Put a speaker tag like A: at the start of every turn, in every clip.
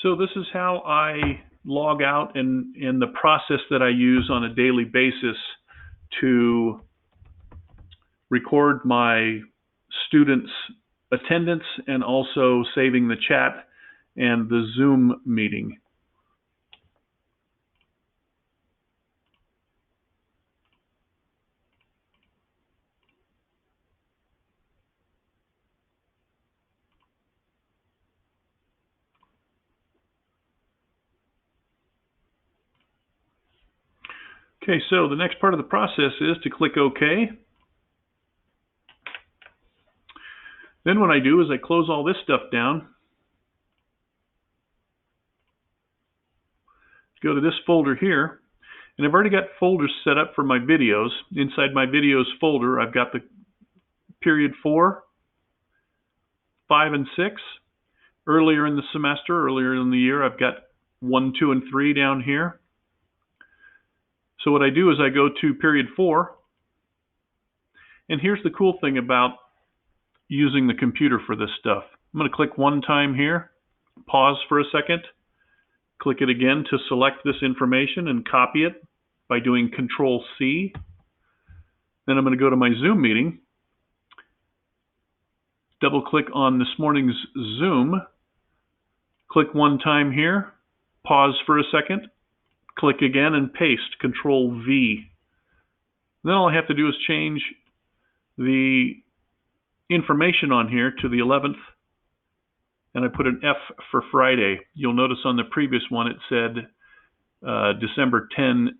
A: So this is how I log out and the process that I use on a daily basis to record my students' attendance and also saving the chat and the Zoom meeting. Okay, so the next part of the process is to click OK. Then what I do is I close all this stuff down, go to this folder here, and I've already got folders set up for my videos. Inside my videos folder, I've got the period 4, 5, and 6. Earlier in the semester, earlier in the year, I've got 1, 2, and 3 down here. So what I do is I go to period 4, and here's the cool thing about using the computer for this stuff. I'm going to click one time here, pause for a second, click it again to select this information and copy it by doing Control-C. Then I'm going to go to my Zoom meeting, double click on this morning's Zoom, click one time here, pause for a second, click again and paste, Control-V. Then all I have to do is change the information on here to the 11th, and I put an F for Friday. You'll notice on the previous one it said December 10H,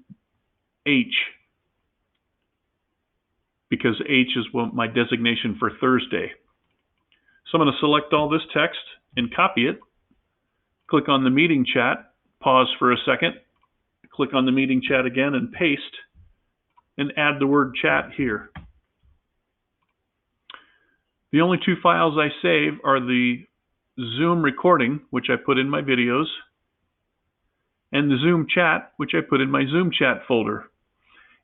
A: because H is my designation for Thursday. So I'm going to select all this text and copy it, click on the meeting chat, pause for a second, click on the meeting chat again and paste, and add the word chat here. The only two files I save are the Zoom recording, which I put in my videos, and the Zoom chat, which I put in my Zoom chat folder.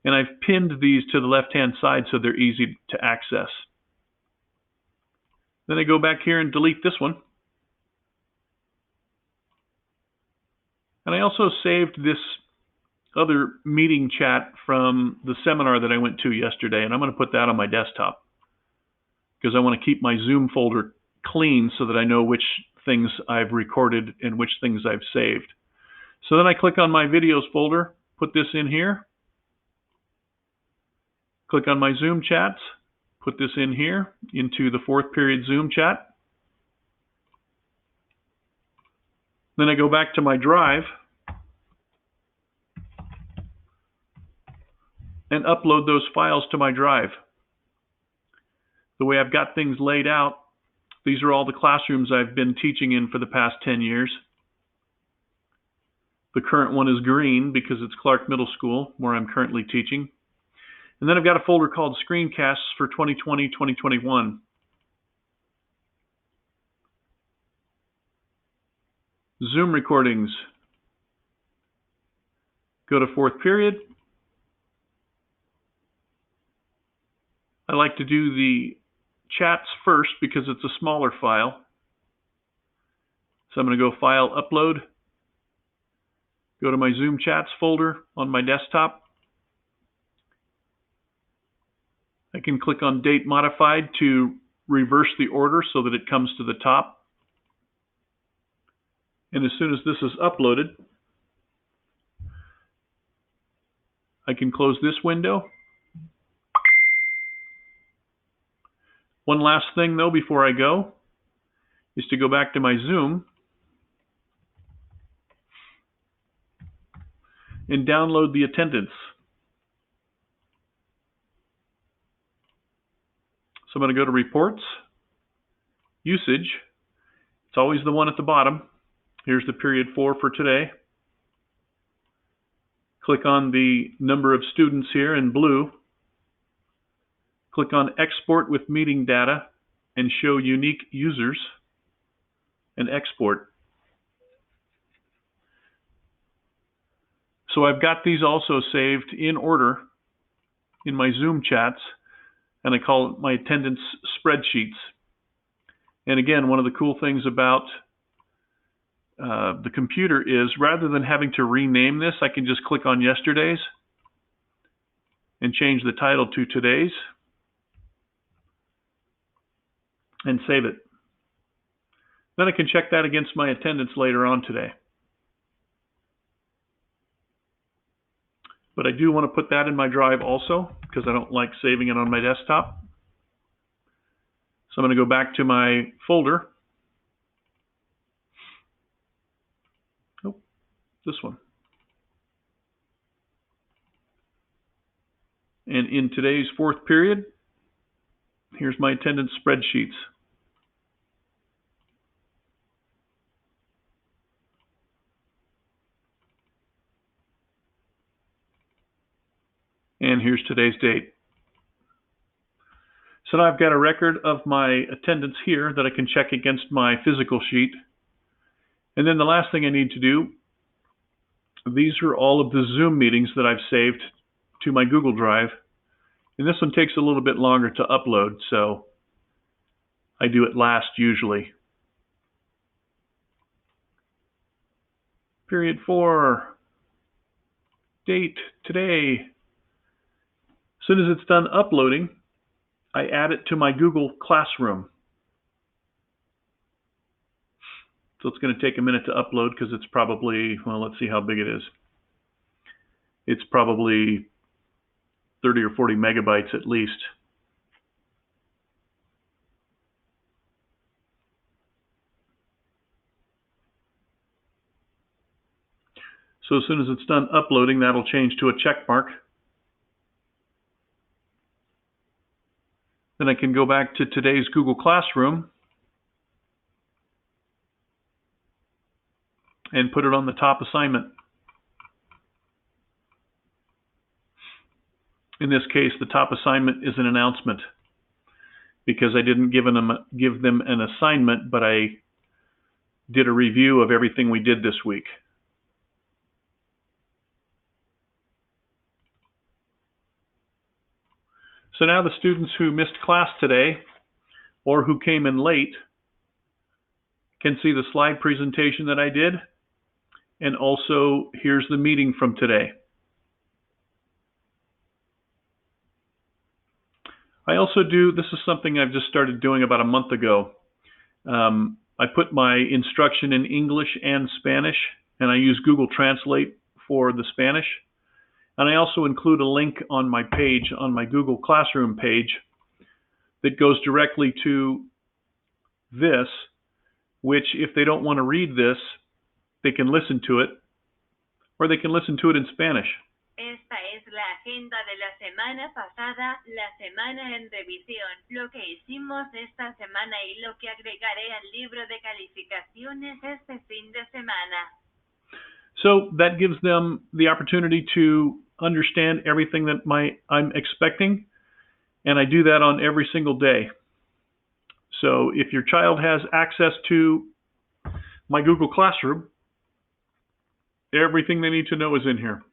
A: And I've pinned these to the left-hand side so they're easy to access. Then I go back here and delete this one. And I also saved this other meeting chat from the seminar that I went to yesterday, and I'm going to put that on my desktop because I want to keep my Zoom folder clean so that I know which things I've recorded and which things I've saved. So then I click on my videos folder, put this in here, click on my Zoom chats, put this in here into the 4th period Zoom chat. Then I go back to my drive and upload those files to my drive. The way I've got things laid out, these are all the classrooms I've been teaching in for the past 10 years. The current one is green because it's Clark Middle School, where I'm currently teaching. And then I've got a folder called Screencasts for 2020-2021. Zoom recordings. Go to 4th period. I like to do the chats first because it's a smaller file. So I'm going to go File, Upload. Go to my Zoom Chats folder on my desktop. I can click on Date Modified to reverse the order so that it comes to the top. And as soon as this is uploaded, I can close this window. One last thing though before I go is to go back to my Zoom and download the attendance. So I'm going to go to Reports, Usage. It's always the one at the bottom. Here's the period 4 for today. Click on the number of students here in blue. Click on Export with Meeting Data and Show Unique Users and export. So I've got these also saved in order in my Zoom chats, and I call it my attendance spreadsheets. And again, one of the cool things about the computer is, rather than having to rename this, I can just click on yesterday's and change the title to today's and save it. Then I can check that against my attendance later on today. But I do want to put that in my drive also, because I don't like saving it on my desktop. So I'm going to go back to my folder. Oh, this one. And in today's fourth period, here's my attendance spreadsheets. And here's today's date. So now I've got a record of my attendance here that I can check against my physical sheet. And then the last thing I need to do, these are all of the Zoom meetings that I've saved to my Google Drive. And this one takes a little bit longer to upload, so I do it last usually. Period 4, date, today. As soon as it's done uploading, I add it to my Google Classroom. So it's going to take a minute to upload because it's probably, well, let's see how big it is. It's probably 30 or 40 megabytes at least. So as soon as it's done uploading, that'll change to a check mark. Then I can go back to today's Google Classroom and put it on the top assignment. In this case, the top assignment is an announcement because I didn't give them an assignment, but I did a review of everything we did this week. So now the students who missed class today or who came in late can see the slide presentation that I did, and also here's the meeting from today. I also do, this is something I've just started doing about a month ago. I put my instruction in English and Spanish, and I use Google Translate for the Spanish. And I also include a link on my page, on my Google Classroom page, that goes directly to this, which if they don't want to read this, they can listen to it, or they can listen to it in Spanish.
B: Esta es la agenda de la semana pasada, la semana en revisión, lo que hicimos esta semana y lo que agregaré al libro de calificaciones este fin de semana.
A: So that gives them the opportunity to understand everything that I'm expecting, and I do that on every single day. So if your child has access to my Google Classroom, everything they need to know is in here.